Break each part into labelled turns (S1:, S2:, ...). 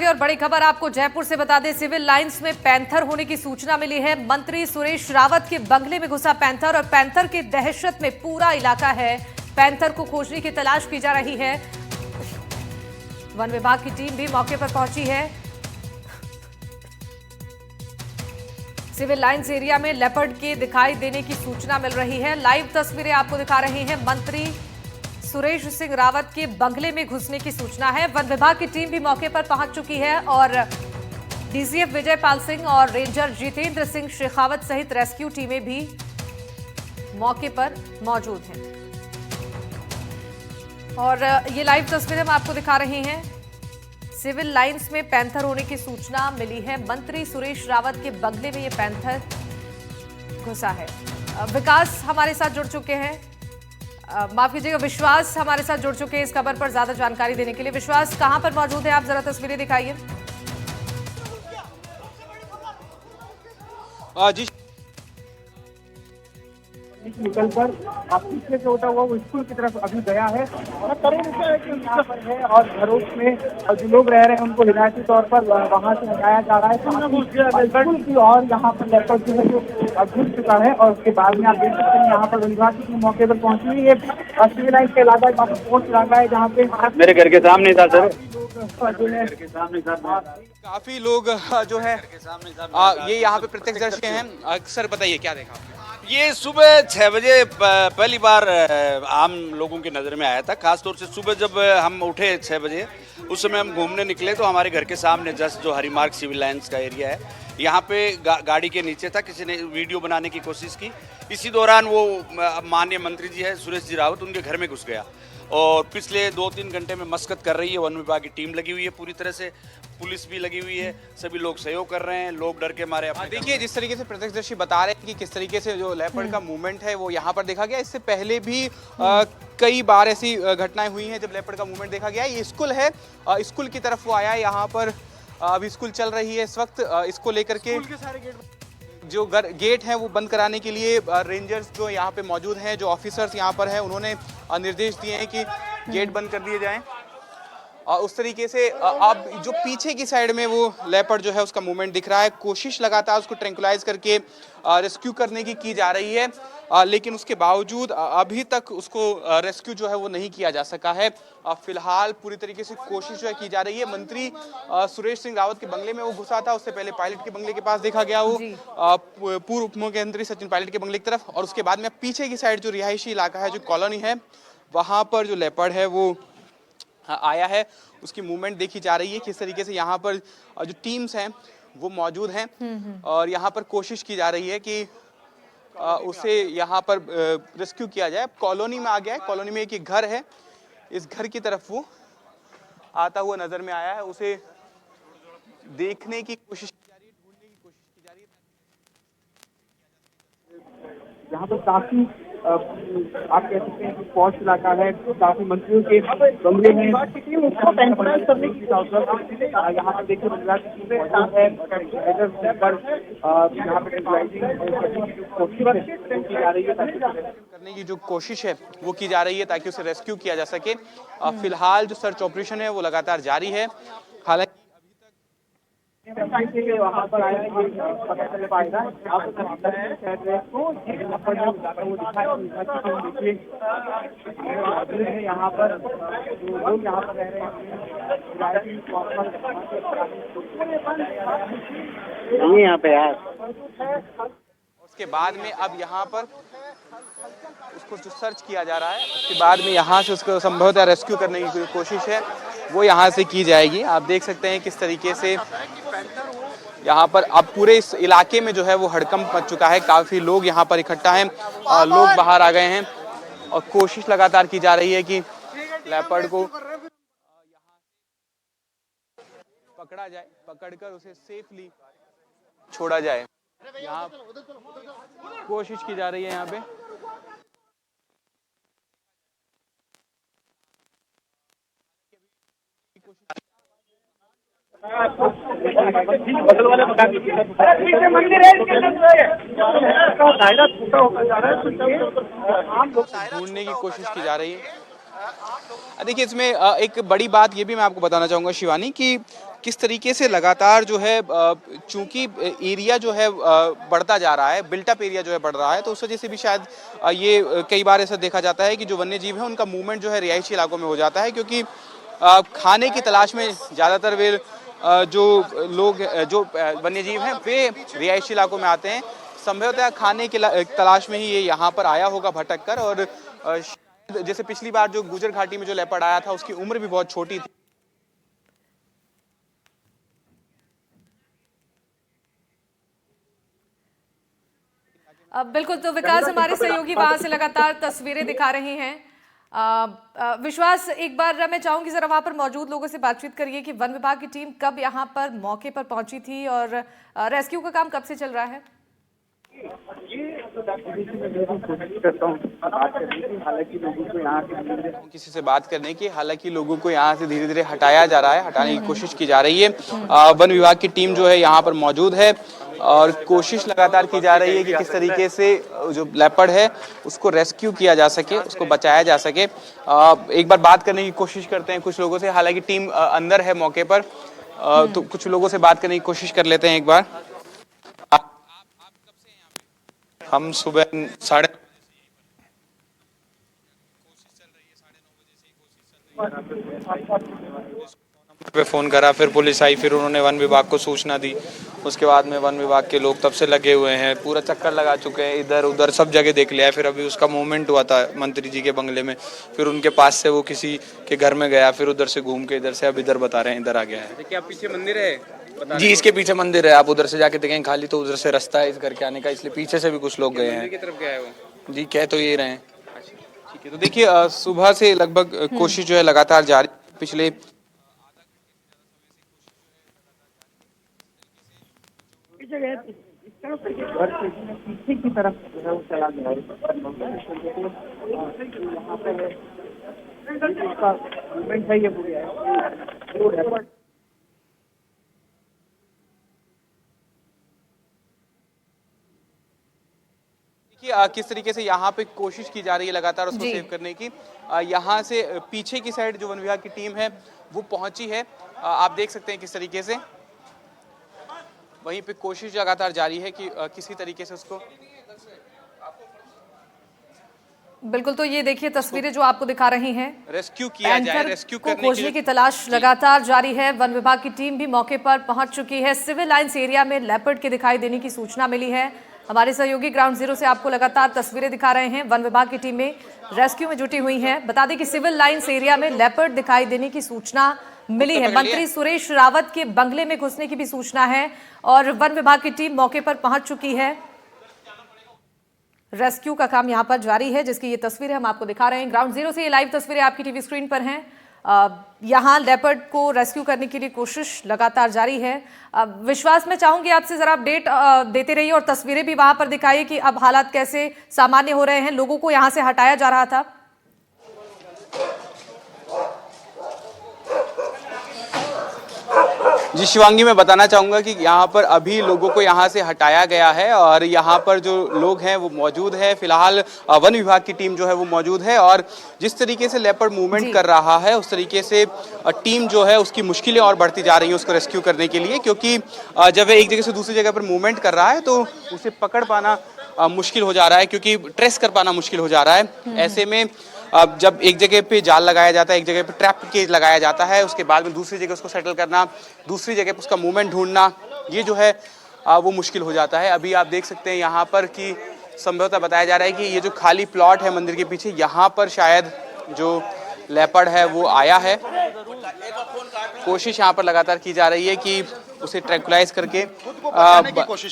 S1: और बड़ी खबर आपको जयपुर से बता दें, सिविल लाइंस में पैंथर होने की सूचना मिली है। मंत्री सुरेश रावत के बंगले में घुसा पैंथर और पैंथर की दहशत में पूरा इलाका है। पैंथर को खोजने की तलाश की जा रही है। वन विभाग की टीम भी मौके पर पहुंची है। सिविल लाइंस एरिया में लेपर्ड के दिखाई देने की सूचना मिल रही है। लाइव तस्वीरें आपको दिखा रहे हैं। मंत्री सुरेश सिंह रावत के बंगले में घुसने की सूचना है। वन विभाग की टीम भी मौके पर पहुंच चुकी है और डीसीएफ विजय पाल सिंह और रेंजर जितेंद्र सिंह शेखावत सहित रेस्क्यू टीमें भी मौके पर मौजूद हैं। और ये लाइव तस्वीरें हम आपको दिखा रहे हैं। सिविल लाइंस में पैंथर होने की सूचना मिली है। मंत्री सुरेश रावत के बंगले में ये पैंथर घुसा है। विकास हमारे साथ जुड़ चुके हैं, माफ कीजिएगा विश्वास हमारे साथ जुड़ चुके हैं इस खबर पर ज्यादा जानकारी देने के लिए। विश्वास, कहां पर मौजूद है आप, जरा तस्वीरें दिखाइए।
S2: जी
S3: निकल कर पीछे से होता हुआ वो स्कूल की तरफ अभी गया है और यहाँ पर है और घरों में जो लोग रह रहे हैं उनको हिदायती तौर पर वहाँ से हटाया जा रहा है। स्कूल की और यहाँ पर लेपर्ड जो है जो घुस चुका है और उसके बाद में आप देख सकते हैं यहाँ पर विभाग की मौके पर पहुंची हुई है। सिविल लाइन के इलाका काफी पोस्ट इलाका है जहाँ पे
S4: मेरे घर के सामने था सर।
S2: काफी लोग जो है ये यहाँ पे प्रत्यक्षदर्शी हैं। सर बताइए क्या देखा आपने?
S4: ये सुबह 6 बजे पहली बार आम लोगों की नज़र में आया था। खासतौर से सुबह जब हम उठे 6 बजे, उस समय हम घूमने निकले तो हमारे घर के सामने जस्ट जो हरिमार्ग सिविल लाइंस का एरिया है, यहाँ पे गाड़ी के नीचे था। किसी ने वीडियो बनाने की कोशिश की। इसी दौरान वो माननीय मंत्री जी है सुरेश जी रावत, उनके घर में घुस गया और पिछले 2-3 घंटे में मशक्कत कर रही है। वन विभाग की टीम लगी हुई है, पूरी तरह से पुलिस भी लगी हुई है, सभी लोग सहयोग कर रहे हैं। लोग डर के मारे अपने
S2: देखिए जिस तरीके से प्रत्यक्षदर्शी बता रहे हैं कि किस तरीके से जो लेपर्ड का मूवमेंट है वो यहाँ पर देखा गया। इससे पहले भी कई बार ऐसी घटनाएं हुई हैं जब लेपर्ड का मूवमेंट देखा गया। ये स्कूल है, स्कूल की तरफ वो आया है। यहाँ पर अभी स्कूल चल रही है इस वक्त। इसको लेकर के जो गेट हैं वो बंद कराने के लिए रेंजर्स जो यहाँ पे मौजूद हैं, जो ऑफिसर्स यहाँ पर हैं, उन्होंने निर्देश दिए हैं कि गेट बंद कर दिए जाएं। और उस तरीके से अब जो पीछे की साइड में वो लेपर्ड जो है उसका मूवमेंट दिख रहा है। कोशिश लगातार उसको ट्रैंकुलाइज करके रेस्क्यू करने की जा रही है, लेकिन उसके बावजूद अभी तक उसको रेस्क्यू जो है वो नहीं किया जा सका है। फिलहाल पूरी तरीके से कोशिश जो है की जा रही है। मंत्री सुरेश सिंह रावत के बंगले में वो घुसा था, उससे पहले पायलट के बंगले के पास देखा गया वो पूर्व उप मुख्यमंत्री सचिन पायलट के बंगले की तरफ, और उसके बाद में पीछे की साइड जो रिहायशी इलाका है, जो कॉलोनी है, वहाँ पर जो लेपर्ड है वो आया है। उसकी मूवमेंट देखी जा रही है किस तरीके से यहाँ पर जो टीम्स हैं वो मौजूद हैं और यहाँ पर कोशिश की जा रही है कि उसे यहाँ पर रेस्क्यू किया जाए। कॉलोनी में आ गया है, कॉलोनी में एक घर है, इस घर की तरफ वो आता हुआ नजर में आया है। उसे देखने की कोशिश की जा रही है, ढूंढने की कोशिश की जा रही है।
S3: यहाँ पर काफी आप कह सकते हैं कि पॉश इलाका है, काफी मंत्रियों के बंगले हैं। उसको टेंपराइज करने की यहाँ पर देखिए विभाग की टीम मौजूद है। यहाँ पर
S2: करने की जो कोशिश है वो की जा रही है ताकि उसे रेस्क्यू किया जा सके। फिलहाल जो सर्च ऑपरेशन है वो लगातार जारी है। हालांकि
S3: वहाँ पर आया ये पता चल पाएगा। यहाँ पर लोग यहाँ पर रह रहे हैं यहाँ पे यार।
S2: उसके बाद में अब यहाँ पर उसको जो सर्च किया जा रहा है, उसके बाद में यहाँ से उसको संभवतः रेस्क्यू करने की कोशिश है वो यहाँ से की जाएगी। आप देख सकते हैं किस तरीके से यहाँ पर अब पूरे इस इलाके में जो है वो हड़कंप मच चुका है। काफी लोग यहाँ पर इकट्ठा हैं और लोग बाहर आ गए हैं और कोशिश लगातार की जा रही है कि लेपर्ड को पकड़ा जाए, पकड़कर उसे सेफली छोड़ा जाए। यहाँ कोशिश की जा रही है यहाँ पे। ढूंढने की कोशिश की जा रही है। देखिए इसमें एक बड़ी बात ये भी मैं आपको बताना चाहूँगा शिवानी कि किस तरीके से लगातार जो है चूंकि एरिया जो है बढ़ता जा रहा है, बिल्टअप एरिया जो है बढ़ रहा है, तो उस वजह से भी शायद ये कई बार ऐसा देखा जाता है कि जो वन्य जीव है उनका मूवमेंट जो है रिहायशी इलाकों में हो जाता है, क्योंकि खाने की तलाश में ज़्यादातर वे जो लोग जो वन्य जीव हैं वे रिहायशी इलाकों में आते हैं। संभवतः खाने की तलाश में ही ये यहाँ पर आया होगा भटक कर, और जैसे पिछली बार जो गुजर घाटी में जो लेपर्ड आया था उसकी उम्र भी बहुत छोटी थी।
S1: बिल्कुल, तो विकास हमारे सहयोगी वहां से लगातार तस्वीरें दिखा रहे हैं। विश्वास, एक बार मैं चाहूंगी जरा वहां पर मौजूद लोगों से बातचीत करिए कि वन विभाग की टीम कब यहां पर मौके पर पहुंची थी और रेस्क्यू का काम कब से चल रहा है?
S2: किसी से बात करने की, हालांकि लोगों को यहाँ से धीरे धीरे हटाया जा रहा है, हटाने की कोशिश की जा रही है। वन विभाग की टीम जो है यहाँ पर मौजूद है और कोशिश लगातार की जा रही है कि किस तरीके से जो लेपर्ड है उसको रेस्क्यू किया जा सके, उसको बचाया जा सके। एक बार बात करने की कोशिश करते हैं कुछ लोगों से, हालांकि टीम अंदर है मौके पर, तो कुछ लोगों से बात करने की कोशिश कर लेते हैं एक बार।
S5: हम सुबह 9:30 पे फोन करा, फिर पुलिस आई, फिर उन्होंने वन विभाग को सूचना दी। उसके बाद में वन विभाग के लोग तब से लगे हुए हैं, पूरा चक्कर लगा चुके हैं, इधर उधर सब जगह देख लिया है। फिर अभी उसका मूवमेंट हुआ था मंत्री जी के बंगले में, फिर उनके पास से वो किसी के घर में गया, फिर उधर से घूम के इधर से अब इधर बता रहे हैं इधर आ गया है।
S2: क्या पीछे मंदिर है?
S5: जी, इसके पीछे मंदिर है, आप उधर से जाके देखें खाली, तो उधर से रास्ता है इस घर के आने का, इसलिए पीछे से भी कुछ लोग गए हैं।
S2: की तरफ गया है वो?
S5: जी, कह तो ये रहे हैं।
S2: ठीक है, तो देखिए सुबह से लगभग कोशिश जो है लगातार जारी, पिछले
S3: घर से पीछे की तरफ जो है वो चला गया है। यहाँ पे इसका मूवमेंट है, ये जो लेपर्ड
S2: किस तरीके से यहाँ पे कोशिश की जा रही है लगातार उसको सेव करने की। यहाँ से पीछे की साइड जो वन विभाग की टीम है वो पहुंची है, आप देख सकते हैं किस तरीके से वहीं पे कोशिश लगातार जारी है कि किसी तरीके से उसको।
S1: बिल्कुल, तो ये देखिए तस्वीरें जो आपको दिखा रही हैं,
S2: रेस्क्यू किया जाए, रेस्क्यू करने
S1: खोजने की तलाश लगातार जारी है। वन विभाग की टीम भी मौके पर पहुंच चुकी है। सिविल लाइंस एरिया में लेपर्ड के दिखाई देने की सूचना मिली है। हमारे सहयोगी ग्राउंड जीरो से आपको लगातार तस्वीरें दिखा रहे हैं। वन विभाग की टीमें रेस्क्यू में जुटी हुई हैं। बता दें कि सिविल लाइंस एरिया में लेपर्ड दिखाई देने की सूचना मिली है। मंत्री सुरेश रावत के बंगले में घुसने की भी सूचना है और वन विभाग की टीम मौके पर पहुंच चुकी है। रेस्क्यू का काम यहां पर जारी है, जिसकी ये तस्वीरें हम आपको दिखा रहे हैं। ग्राउंड जीरो से ये लाइव तस्वीरें आपकी टीवी स्क्रीन पर हैं। यहां लेपर्ड को रेस्क्यू करने के लिए कोशिश लगातार जारी है। विश्वास, मैं चाहूंगी आपसे जरा अपडेट देते रहिए और तस्वीरें भी वहां पर दिखाइए कि अब हालात कैसे सामान्य हो रहे हैं। लोगों को यहां से हटाया जा रहा था।
S2: जी शिवांगी, मैं बताना चाहूँगा कि यहाँ पर अभी लोगों को यहाँ से हटाया गया है और यहाँ पर जो लोग हैं वो मौजूद है। फिलहाल वन विभाग की टीम जो है वो मौजूद है और जिस तरीके से लेपर्ड मूवमेंट कर रहा है उस तरीके से टीम जो है उसकी मुश्किलें और बढ़ती जा रही हैं उसको रेस्क्यू करने के लिए, क्योंकि जब वह एक जगह से दूसरी जगह पर मूवमेंट कर रहा है तो उसे पकड़ पाना मुश्किल हो जा रहा है, क्योंकि ट्रेस कर पाना मुश्किल हो जा रहा है। ऐसे में अब जब एक जगह पे जाल लगाया जाता है, एक जगह पे ट्रैप केज लगाया जाता है, उसके बाद में दूसरी जगह उसको सेटल करना, दूसरी जगह पे उसका मूवमेंट ढूंढना, ये जो है वो मुश्किल हो जाता है। अभी आप देख सकते हैं यहाँ पर कि संभवतः बताया जा रहा है कि ये जो खाली प्लॉट है मंदिर के पीछे, यहाँ पर शायद जो लेपर्ड है वो आया है। कोशिश यहाँ पर लगातार की जा रही है कि उसे ट्रैंकुलाइज करके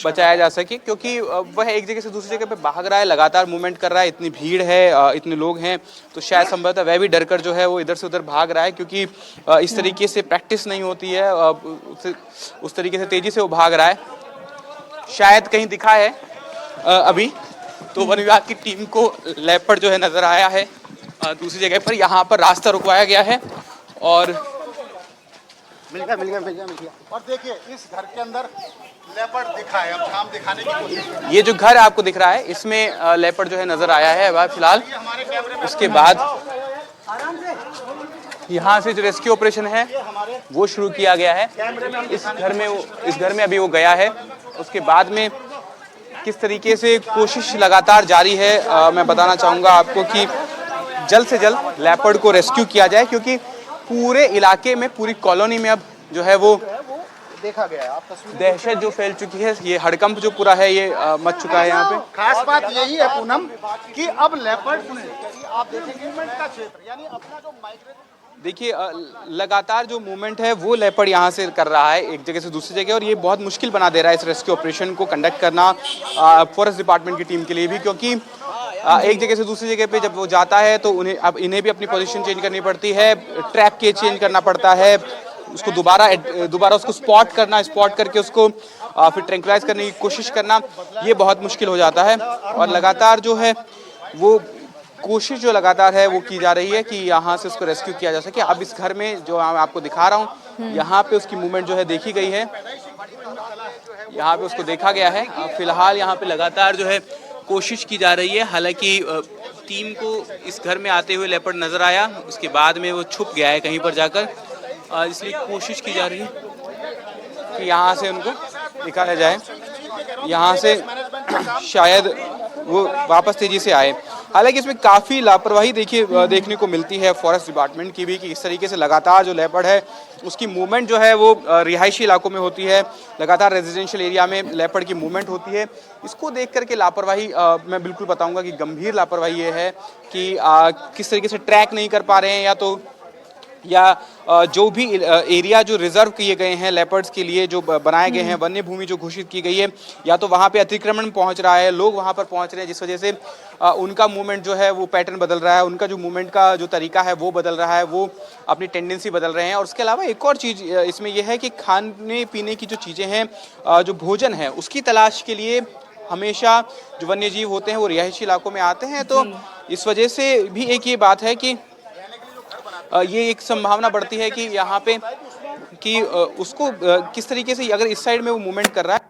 S2: बचाया जा सके, क्योंकि वह एक जगह से दूसरी जगह पे भाग रहा है, लगातार मूवमेंट कर रहा है, इतनी भीड़ है, इतने लोग हैं, तो शायद संभवतः वह भी डरकर जो है वो इधर से उधर भाग रहा है, क्योंकि इस तरीके से प्रैक्टिस नहीं होती है, उस तरीके से तेजी से वो भाग रहा है। शायद कहीं दिखा है अभी तो वन विभाग की टीम को लेपर्ड जो है नजर आया है दूसरी जगह पर। यहाँ पर रास्ता रुकवाया गया है और
S6: मिल गया। और देखिए इस घर के अंदर लेपर्ड दिखा है, अब शाम दिखाने की कोशिश।
S2: ये जो घर आपको दिख रहा है इसमें लेपर्ड जो है नजर आया है फिलहाल। उसके बाद यहाँ से जो रेस्क्यू ऑपरेशन है वो शुरू किया गया है। इस घर में अभी वो गया है। उसके बाद में किस तरीके से कोशिश लगातार जारी है, मैं बताना चाहूँगा आपको कि जल्द से जल्द लेपर्ड को रेस्क्यू किया जाए, क्योंकि पूरे इलाके में, पूरी कॉलोनी में अब जो है वो
S6: देखा गया है। आप तस्वीर
S2: दहशत जो फैल चुकी है, ये हड़कंप जो पूरा है ये मच चुका है यहाँ पे।
S6: खास बात यही है पूनम कि अब लेपर्ड आप देखेंगे मूवमेंट का क्षेत्र, यानी अपना जो माइग्रेट,
S2: देखिए लगातार जो मूवमेंट है वो लेपर्ड यहाँ से कर रहा है एक जगह से दूसरी जगह, और ये बहुत मुश्किल बना दे रहा है इस रेस्क्यू ऑपरेशन को कंडक्ट करना फॉरेस्ट डिपार्टमेंट की टीम के लिए भी, क्योंकि एक जगह से दूसरी जगह पे जब वो जाता है तो इन्हें भी अपनी पोजीशन चेंज करनी पड़ती है, ट्रैक के चेंज करना पड़ता है, उसको दोबारा उसको स्पॉट करके उसको फिर ट्रैंक्विलाइज करने की कोशिश करना, ये बहुत मुश्किल हो जाता है। और लगातार जो है वो कोशिश जो लगातार है वो की जा रही है कि यहाँ से उसको रेस्क्यू किया जा सके। अब इस घर में जो मैं आपको दिखा रहा हूँ, यहाँ पे उसकी मूवमेंट जो है देखी गई है, यहाँ पे उसको देखा गया है। फिलहाल यहाँ पे लगातार जो है कोशिश की जा रही है। हालांकि टीम को इस घर में आते हुए लेपर्ड नजर आया, उसके बाद में वो छुप गया है कहीं पर जाकर, इसलिए कोशिश की जा रही है कि यहाँ से उनको निकाला जाए, यहाँ से शायद वो वापस तेजी से आए। हालांकि इसमें काफ़ी लापरवाही देखने को मिलती है फॉरेस्ट डिपार्टमेंट की भी, कि इस तरीके से लगातार जो लेपर्ड है उसकी मूवमेंट जो है वो रिहायशी इलाकों में होती है, लगातार रेजिडेंशियल एरिया में लेपर्ड की मूवमेंट होती है। इसको देख करके लापरवाही मैं बिल्कुल बताऊंगा कि गंभीर लापरवाही ये है कि किस तरीके से ट्रैक नहीं कर पा रहे हैं, या जो भी एरिया जो रिजर्व किए गए हैं लेपर्ड्स के लिए, जो बनाए गए हैं, वन्य भूमि जो घोषित की गई है, या तो वहाँ पे अतिक्रमण पहुँच रहा है, लोग वहाँ पर पहुँच रहे हैं, जिस वजह से उनका मूवमेंट जो है वो पैटर्न बदल रहा है, उनका जो मूवमेंट का जो तरीका है वो बदल रहा है, वो अपनी टेंडेंसी बदल रहे हैं। और उसके अलावा एक और चीज़ इसमें यह है कि खाने पीने की जो चीज़ें हैं, जो भोजन है, उसकी तलाश के लिए हमेशा जो वन्य जीव होते हैं वो रिहायशी इलाकों में आते हैं। तो इस वजह से भी एक ये बात है कि ये एक संभावना बढ़ती है कि यहाँ पे कि उसको किस तरीके से अगर इस साइड में वो मूवमेंट कर रहा है।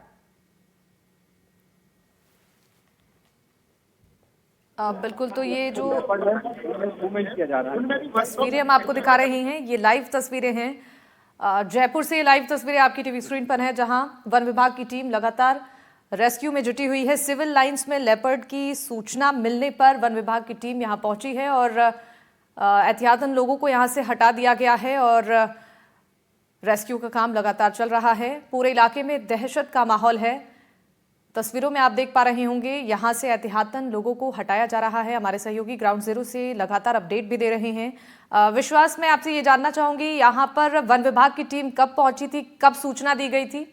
S1: बिल्कुल, तो ये जो
S3: मूवमेंट किया जा रहा है,
S1: तस्वीरें हम आपको दिखा रहे हैं, ये लाइव तस्वीरें हैं। जयपुर से लाइव तस्वीरें आपकी टीवी स्क्रीन पर हैं, जहां वन विभाग की टीम लगातार रेस्क्यू में जुटी हुई है। सिविल लाइंस में लेपर्ड की सूचना मिलने पर वन विभाग की टीम यहां पहुंची है और एहतियातन लोगों को यहां से हटा दिया गया है और रेस्क्यू का काम लगातार चल रहा है। पूरे इलाके में दहशत का माहौल है। तस्वीरों में आप देख पा रहे होंगे, यहां से एहतियातन लोगों को हटाया जा रहा है। हमारे सहयोगी ग्राउंड जीरो से लगातार अपडेट भी दे रहे हैं। विश्वास, मैं आपसे ये जानना चाहूंगी, यहाँ पर वन विभाग की टीम कब पहुंची थी, कब सूचना दी गई थी?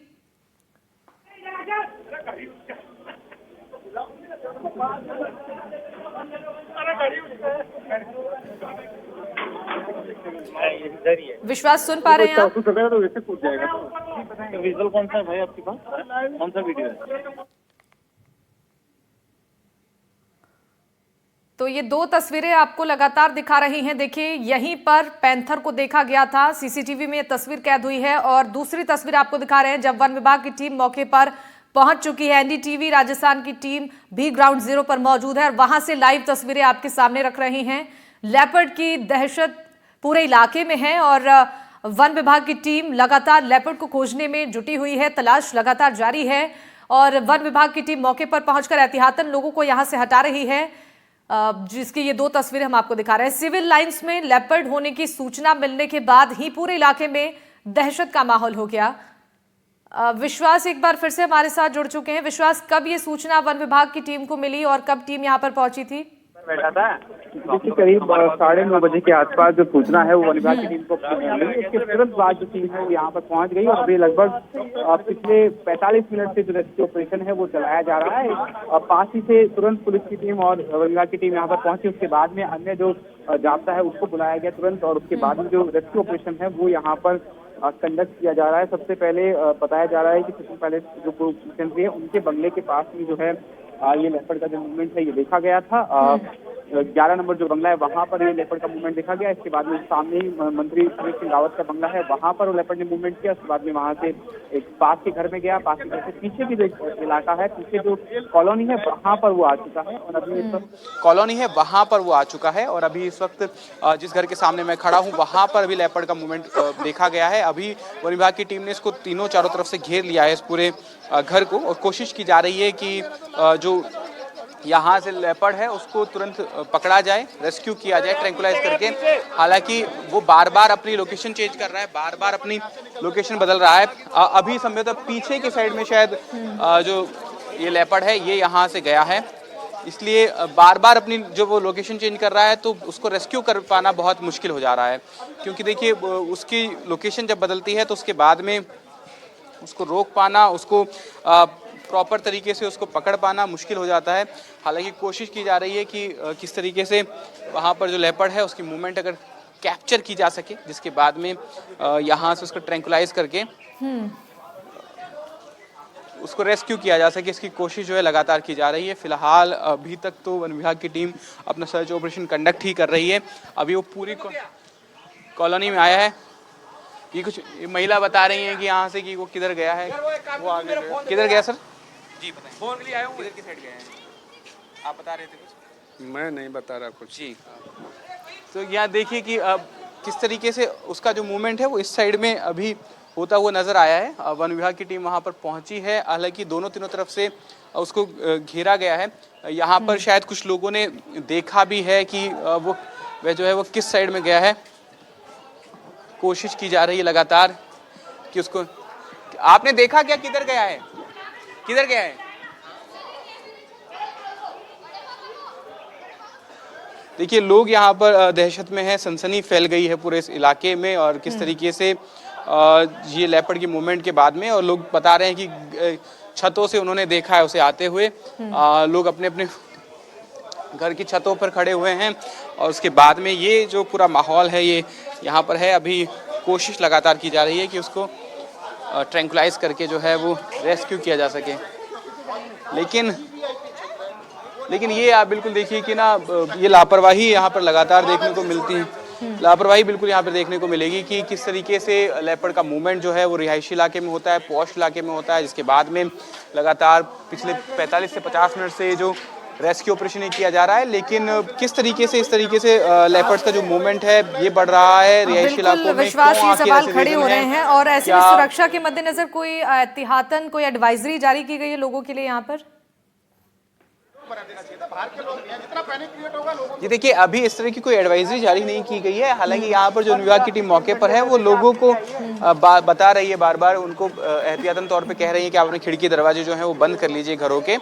S1: विश्वास, सुन पा रहे हैं आप?
S3: तो वैसे पूछ जाएगा। तो विजुअल कौन सा है भाई आपके पास, कौन सा वीडियो है?
S1: तो ये दो तस्वीरें आपको लगातार दिखा रही हैं। देखिए, यहीं पर पैंथर को देखा गया था, सीसीटीवी में ये तस्वीर कैद हुई है। और दूसरी तस्वीर आपको दिखा रहे हैं जब वन विभाग की टीम मौके पर पहुंच चुकी है। एनडीटीवी राजस्थान की टीम भी ग्राउंड जीरो पर मौजूद है और वहां से लाइव तस्वीरें आपके सामने रख रही हैं। लेपर्ड की दहशत पूरे इलाके में है और वन विभाग की टीम लगातार लेपर्ड को खोजने में जुटी हुई है। तलाश लगातार जारी है और वन विभाग की टीम मौके पर पहुंचकर एहतियातन लोगों को यहां से हटा रही है, जिसकी ये दो तस्वीरें हम आपको दिखा रहे हैं। सिविल लाइंस में लेपर्ड होने की सूचना मिलने के बाद ही पूरे इलाके में दहशत का माहौल हो गया। विश्वास एक बार फिर से हमारे साथ जुड़ चुके हैं। विश्वास, कब ये सूचना वन विभाग की टीम को मिली और कब टीम यहाँ पर पहुंची थी?
S3: बैठा था जिसकी करीब 9:30 बजे के आसपास जो सूचना है वो वन विभाग की टीम को मिली। इसके तुरंत बाद जो टीम है वो यहाँ पर पहुंच गई और अभी लगभग पिछले 45 मिनट से जो रेस्क्यू ऑपरेशन है वो चलाया जा रहा है। पास ही से तुरंत पुलिस की टीम और वन विभाग की टीम यहाँ पर पहुंची। उसके बाद में अन्य जो जाब्ता है उसको बुलाया गया तुरंत और उसके बाद में जो रेस्क्यू ऑपरेशन है वो यहाँ पर कंडक्ट किया जा रहा है। सबसे पहले बताया जा रहा है कि सबसे पहले जो मुख्यमंत्री है उनके बंगले के पास में जो है ये लेपर्ड का जो मूवमेंट है ये देखा गया था। 11 नंबर जो बंगला है वहां पर ये लेपर्ड का मूवमेंट देखा गया। इसके बाद में सामने ही मंत्री सुरेश सिंह रावत का बंगला है, वहां पर वो लेपर्ड ने मूवमेंट किया। उसके बाद में वहां से एक पास के घर में गया, पास के घर से पीछे भी जो इलाका है, पीछे जो कॉलोनी है वहाँ पर वो आ चुका है और अभी इस वक्त
S2: कॉलोनी है वहां पर वो आ चुका है और अभी इस वक्त जिस घर के सामने मैं खड़ा हूं वहां पर अभी लेपर्ड का मूवमेंट देखा गया है। अभी वन विभाग की टीम ने इसको तीनों चारों तरफ से घेर लिया है इस पूरे घर को और कोशिश की जा रही है कि जो यहाँ से लेपर्ड है उसको तुरंत पकड़ा जाए, रेस्क्यू किया जाए ट्रैंकुलाइज करके। हालांकि वो बार बार अपनी लोकेशन चेंज कर रहा है, बार बार अपनी लोकेशन बदल रहा है। अभी संभवतः पीछे के साइड में शायद जो ये लेपर्ड है ये यहाँ से गया है, इसलिए बार बार अपनी जो वो लोकेशन चेंज कर रहा है तो उसको रेस्क्यू कर पाना बहुत मुश्किल हो जा रहा है। क्योंकि देखिए उसकी लोकेशन जब बदलती है तो उसके बाद में उसको रोक पाना, उसको प्रॉपर तरीके से उसको पकड़ पाना मुश्किल हो जाता है। हालांकि कोशिश की जा रही है कि किस तरीके से वहाँ पर जो लेपर्ड है उसकी मूवमेंट अगर कैप्चर की जा सके, जिसके बाद में यहाँ से उसको ट्रैंकुलाइज करके उसको रेस्क्यू किया जा सके, इसकी कोशिश जो है लगातार की जा रही है। फिलहाल अभी तक तो वन विभाग की टीम अपना सर्च ऑपरेशन कंडक्ट ही कर रही है। अभी वो पूरी कॉलोनी में आया है। ये कुछ महिला बता रही हैं कि यहाँ से कि वो किधर गया है, वो आगे किधर गया सर? जी बताएं। फोन के लिए आया हूँ, किधर की साइड गए हैं आप बता रहे थे कुछ?
S7: मैं नहीं बता रहा कुछ।
S2: जी तो यहाँ देखिए कि किस तरीके से उसका जो मूवमेंट है वो इस साइड में अभी होता हुआ नजर आया है। वन विभाग की टीम वहाँ पर पहुंची है। हालांकि दोनों तीनों तरफ से उसको घेरा गया है। यहाँ पर शायद कुछ लोगों ने देखा भी है कि वह जो है वो किस साइड में गया है। कोशिश की जा रही है लगातार कि उसको, आपने देखा क्या किधर गया है, किधर गया है? देखिए लोग यहाँ पर दहशत में हैं, सनसनी फैल गई है पूरे इस इलाके में और किस तरीके से ये लेपर्ड की मूवमेंट के बाद में, और लोग बता रहे हैं कि छतों से उन्होंने देखा है उसे आते हुए। लोग अपने अपने घर की छतों पर खड़े हुए हैं और उसके बाद में ये जो पूरा माहौल है ये यहाँ पर है। अभी कोशिश लगातार की जा रही है कि उसको ट्रैंकुलाइज करके जो है वो रेस्क्यू किया जा सके। लेकिन ये आप बिल्कुल देखिए कि ना ये लापरवाही यहाँ पर लगातार देखने को मिलती है। लापरवाही बिल्कुल यहाँ पर देखने को मिलेगी कि किस तरीके से लेपर्ड का मूवमेंट जो है वो रिहायशी इलाके में होता है, पॉश इलाके में होता है, जिसके बाद में लगातार पिछले 45 से 50 मिनट से जो रेस्क्यू ऑपरेशन किया जा रहा है। लेकिन किस तरीके से इस तरीके से लेपर्ड्स का जो मूवमेंट है ये बढ़ रहा है रिहायशी इलाकों में,
S1: विश्वास ये सवाल खड़े हो रहे हैं। और ऐसे में सुरक्षा के मद्देनजर कोई एहतियातन कोई एडवाइजरी जारी की गई है लोगों के लिए यहाँ पर?
S2: जी देखिए अभी इस तरह की कोई एडवाइजरी जारी नहीं की गई है। हालांकि यहाँ पर जो विभाग की टीम मौके पर है वो लोगों को बता रही है, बार बार उनको एहतियातन तौर पे कह रही है कि आप अपने खिड़की दरवाजे जो है वो बंद कर लीजिए घरों के।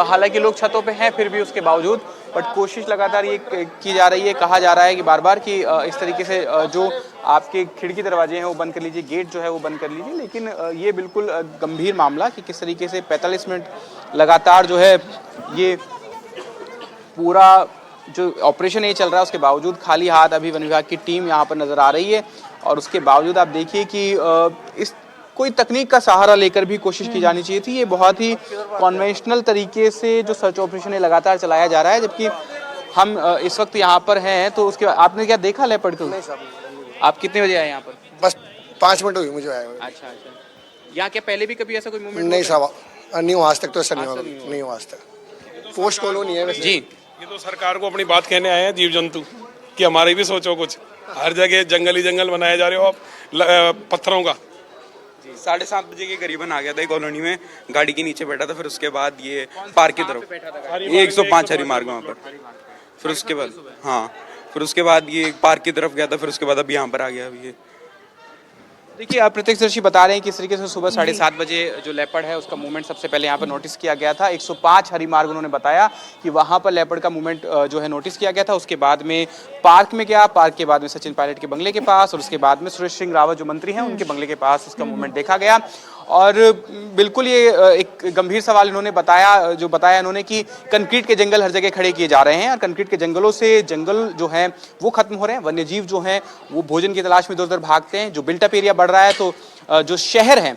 S2: हालांकि लोग छतों पे हैं फिर भी उसके बावजूद, बट कोशिश लगातार ये की जा रही है, कहा जा रहा है कि बार बार कि इस तरीके से जो आपके खिड़की दरवाजे हैं वो बंद कर लीजिए, गेट जो है वो बंद कर लीजिए। लेकिन ये बिल्कुल गंभीर मामला कि किस तरीके से 45 मिनट लगातार जो है ये पूरा जो ऑपरेशन ये चल रहा है उसके बावजूद खाली हाथ अभी वन विभाग की टीम यहाँ पर नजर आ रही है। और उसके बावजूद आप देखिए कि इस कोई तकनीक का सहारा लेकर भी कोशिश की जानी चाहिए थी। ये बहुत ही कॉन्वेंशनल तरीके से जो सर्च ऑपरेशन है लगातार चलाया जा रहा है, जबकि हम इस वक्त यहाँ पर हैं। तो उसके आपने क्या देखा लेपर्ड को? आप कितने बजे आए यहाँ पर?
S8: बस 5 मिनट हुई मुझे आए हुए।
S2: अच्छा, यहाँ क्या पहले भी कभी ऐसा कोई मूवमेंट
S8: नहीं साहब, नहीं हुआ आज तक, तो ऐसा नहीं हुआ आज तक। पोस्ट कॉलोनी है वैसे।
S2: जी
S7: ये तो सरकार को अपनी बात कहने आए हैं जीव जंतु कि हमारी भी सोचो कुछ। हर जगह जंगल ही जंगल बनाए जा रहे हो आप पत्थरों का।
S9: 7:30 बजे के करीबन आ गया था कॉलोनी में, गाड़ी के नीचे बैठा था। फिर उसके बाद ये पार्क की तरफ, ये 105 हरी मार्ग वहाँ पर। फिर उसके बाद फिर उसके बाद ये पार्क की तरफ गया था। फिर उसके बाद अब यहाँ पर आ गया अभी ये।
S2: देखिए आप प्रत्यक्षदर्शी बता रहे हैं कि इस तरीके से सुबह 7:30 बजे जो लेपर्ड है उसका मूवमेंट सबसे पहले यहाँ पर नोटिस किया गया था। 105 हरी मार्ग उन्होंने बताया कि वहाँ पर लेपर्ड का मूवमेंट जो है नोटिस किया गया था। उसके बाद में पार्क में गया, पार्क के बाद में सचिन पायलट के बंगले के पास, और उसके बाद में सुरेश सिंह रावत जो मंत्री हैं उनके बंगले के पास उसका मूवमेंट देखा गया। और बिल्कुल ये एक गंभीर सवाल इन्होंने बताया इन्होंने कि कंक्रीट के जंगल हर जगह खड़े किए जा रहे हैं और कंक्रीट के जंगलों से जंगल जो हैं वो खत्म हो रहे हैं, वन्य जीव जो हैं वो भोजन की तलाश में इधर उधर भागते हैं। जो बिल्टअप एरिया बढ़ रहा है तो जो शहर हैं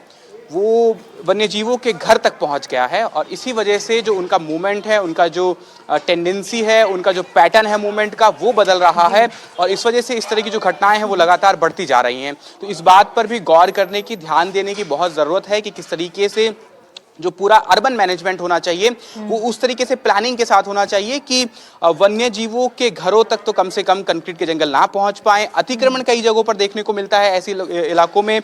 S2: वो वन्य जीवों के घर तक पहुंच गया है और इसी वजह से जो उनका मूवमेंट है, उनका जो टेंडेंसी है, उनका जो पैटर्न है मूवमेंट का, वो बदल रहा है और इस वजह से इस तरह की जो घटनाएं हैं वो लगातार बढ़ती जा रही हैं। तो इस बात पर भी गौर करने की, ध्यान देने की बहुत ज़रूरत है कि किस तरीके से जो पूरा अर्बन मैनेजमेंट होना चाहिए वो उस तरीके से प्लानिंग के साथ होना चाहिए कि वन्य जीवों के घरों तक तो कम से कम कंक्रीट के जंगल ना पहुंच पाए। अतिक्रमण कई जगहों पर देखने को मिलता है, ऐसे इलाकों में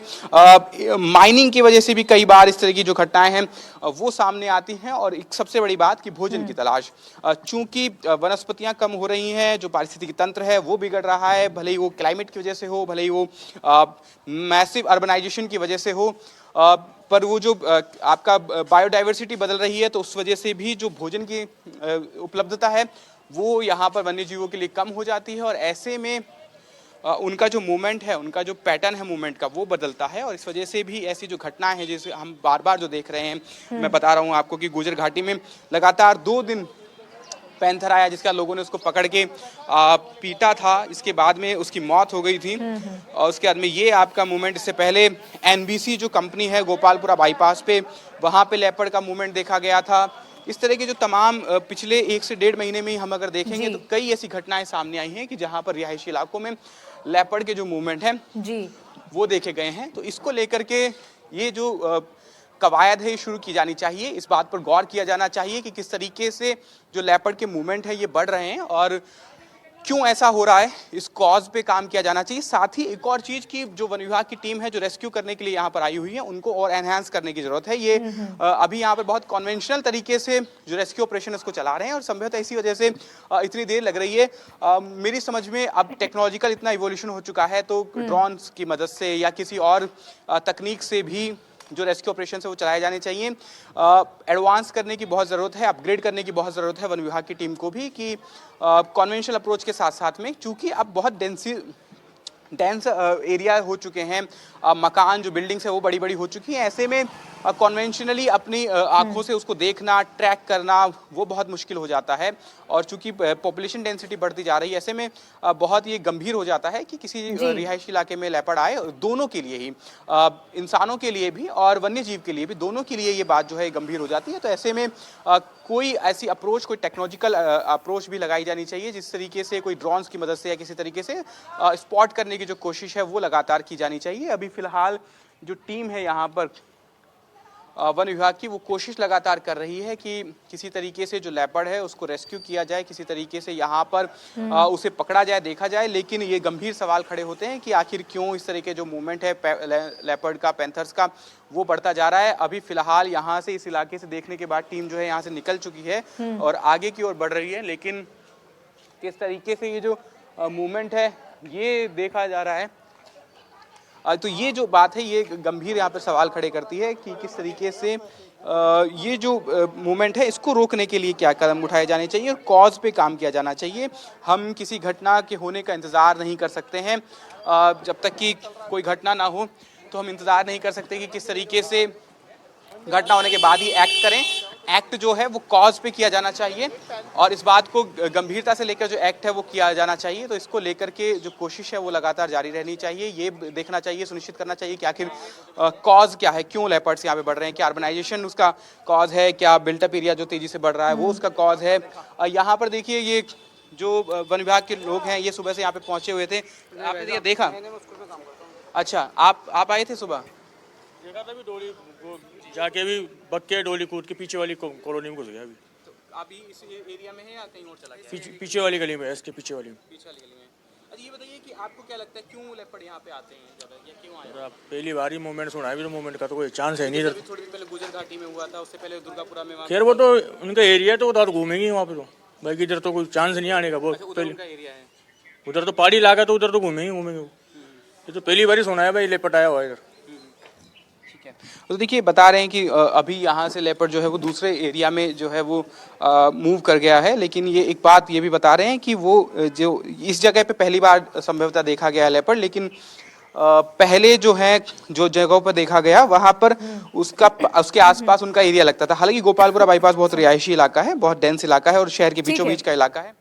S2: माइनिंग की वजह से भी कई बार इस तरह की जो घटनाएं हैं वो सामने आती हैं। और एक सबसे बड़ी बात कि भोजन की तलाश, चूंकि वनस्पतियां कम हो रही हैं, जो पारिस्थितिकी तंत्र है वो बिगड़ रहा है, भले ही वो क्लाइमेट की वजह से हो, भले ही वो मैसिव अर्बनाइजेशन की वजह से हो, पर वो जो आपका बायोडाइवर्सिटी बदल रही है तो उस वजह से भी जो भोजन की उपलब्धता है वो यहाँ पर वन्य जीवों के लिए कम हो जाती है और ऐसे में उनका जो मूवमेंट है, उनका जो पैटर्न है मूवमेंट का वो बदलता है और इस वजह से भी ऐसी जो घटनाएं हैं जैसे हम बार बार जो देख रहे हैं, मैं बता रहा हूँ आपको कि गुजर घाटी में लगातार 2 दिन पैंथर आया जिसका लोगों ने उसको पकड़ के पीटा था, इसके बाद में उसकी मौत हो गई थी और उसके बाद में ये आपका मूवमेंट, इससे पहले एनबीसी जो कंपनी है गोपालपुरा बाईपास पे, वहाँ पे लेपर्ड का मूवमेंट देखा गया था। इस तरह के जो तमाम पिछले 1 से 1.5 महीने में हम अगर देखेंगे तो कई ऐसी घटनाएं सामने आई हैं कि जहाँ पर रिहायशी इलाकों में लेपर्ड के जो मूवमेंट है वो देखे गए हैं। तो इसको लेकर के ये जो कवायद है शुरू की जानी चाहिए, इस बात पर गौर किया जाना चाहिए कि किस तरीके से जो लेपर्ड के मूवमेंट है ये बढ़ रहे हैं और क्यों ऐसा हो रहा है, इस कॉज पे काम किया जाना चाहिए। साथ ही एक और चीज की जो वन विभाग की टीम है जो रेस्क्यू करने के लिए यहाँ पर आई हुई है उनको और एनहांस करने की जरूरत है। ये अभी यहाँ पर बहुत कन्वेंशनल तरीके से जो रेस्क्यू ऑपरेशन उसको चला रहे हैं और संभवतः इसी वजह से इतनी देर लग रही है। मेरी समझ में अब टेक्नोलॉजिकल इतना इवोल्यूशन हो चुका है तो ड्रोन्स की मदद से या किसी और तकनीक से भी जो रेस्क्यू ऑपरेशन है वो चलाए जाने चाहिए। एडवांस करने की बहुत ज़रूरत है, अपग्रेड करने की बहुत ज़रूरत है वन विभाग की टीम को भी कि कन्वेंशनल अप्रोच के साथ साथ में, चूंकि अब बहुत डेंस एरिया हो चुके हैं, मकान जो बिल्डिंग्स है वो बड़ी बड़ी हो चुकी हैं, ऐसे में कन्वेंशनली अपनी आंखों से उसको देखना, ट्रैक करना वो बहुत मुश्किल हो जाता है और चूंकि पॉपुलेशन डेंसिटी बढ़ती जा रही है ऐसे में बहुत ये गंभीर हो जाता है कि किसी रिहायशी इलाके में लेपर्ड आए। दोनों के लिए ही, इंसानों के लिए भी और वन्य जीव के लिए भी, दोनों के लिए ये बात जो है गंभीर हो जाती है। तो ऐसे में कोई ऐसी अप्रोच, कोई टेक्नोलॉजिकल अप्रोच भी लगाई जानी चाहिए जिस तरीके से कोई ड्रोन्स की मदद से या किसी तरीके से स्पॉट करने की जो कोशिश है वो लगातार की जानी चाहिए। अभी फिलहाल जो टीम है यहाँ पर वन विभाग की वो कोशिश लगातार कर रही है कि किसी तरीके से जो लेपर्ड है उसको रेस्क्यू किया जाए, किसी तरीके से यहाँ पर उसे पकड़ा जाए, देखा जाए। लेकिन ये गंभीर सवाल खड़े होते हैं कि आखिर क्यों इस तरह के जो मूवमेंट है लेपर्ड का, पैंथर्स का, वो बढ़ता जा रहा है। अभी फिलहाल यहाँ से, इस इलाके से देखने के बाद टीम जो है यहाँ से निकल चुकी है और आगे की ओर बढ़ रही है, लेकिन किस तरीके से ये जो मूवमेंट है ये देखा जा रहा है। तो ये जो बात है ये गंभीर यहाँ पर सवाल खड़े करती है कि किस तरीके से ये जो मूवमेंट है इसको रोकने के लिए क्या कदम उठाए जाने चाहिए और कॉज पे काम किया जाना चाहिए। हम किसी घटना के होने का इंतज़ार नहीं कर सकते हैं, जब तक कि कोई घटना ना हो तो हम इंतज़ार नहीं कर सकते कि किस तरीके से घटना होने के बाद ही एक्ट करें। एक्ट जो है वो कॉज पे किया जाना चाहिए और इस बात को गंभीरता से लेकर जो एक्ट है वो किया जाना चाहिए। तो इसको लेकर के जो कोशिश है वो लगातार जारी रहनी चाहिए। ये देखना चाहिए, सुनिश्चित करना चाहिए कि आखिर कॉज क्या है, क्यों लेपर्ड्स यहाँ पे बढ़ रहे हैं, क्या अर्बनाइजेशन उसका कॉज है, क्या बिल्टअप एरिया जो तेजी से बढ़ रहा है वो उसका कॉज है। यहाँ पर देखिए ये जो वन विभाग के लोग हैं ये सुबह से यहाँ पे पहुंचे हुए थे, आपने ये देखा? अच्छा, आप आए थे सुबह?
S10: देखा था, जाके भी बक्के डोली कूद के पीछे वाली कॉलोनी में घुस गया।
S2: अभी इस एरिया में है या कहीं और चला गया?
S10: पीछे वाली गली में, इसके पीछे वाली में।
S2: अच्छा, ये बताइए कि आपको क्या लगता है क्यों लेपर्ड यहाँ पे आते हैं ज़्यादा, या क्यों आए?
S10: पहली बार ही मूवमेंट सुना है, भी तो मूवमेंट का तो कोई चांस है नहीं इधर।
S2: थोड़ी देर पहले गुजर घाटी में हुआ था, उससे पहले दुर्गापुरा में।
S10: खैर वो तो उनका एरिया तो उधर घूमेंगे वहाँ पे, तो बाकी इधर तो कोई चांस नहीं आने का। बहुत पहले
S2: एरिया है
S10: उधर, तो पहाड़ी इलाका तो उधर तो घूमेंगे। ये तो पहली बार ही सुना है भाई लेपर्ड आया हुआ इधर।
S2: तो देखिए बता रहे हैं कि अभी यहाँ से लेपर्ड जो है वो दूसरे एरिया में जो है वो मूव कर गया है, लेकिन ये एक बात ये भी बता रहे हैं कि वो जो इस जगह पे पहली बार संभवतः देखा गया है लेपर्ड, लेकिन पहले जो है जो जगहों पर देखा गया वहाँ पर उसके आसपास उनका एरिया लगता था। हालांकि गोपालपुरा बाईपास बहुत रिहायशी इलाका है, बहुत डेंस इलाका है और शहर के बीचों बीच का इलाका है।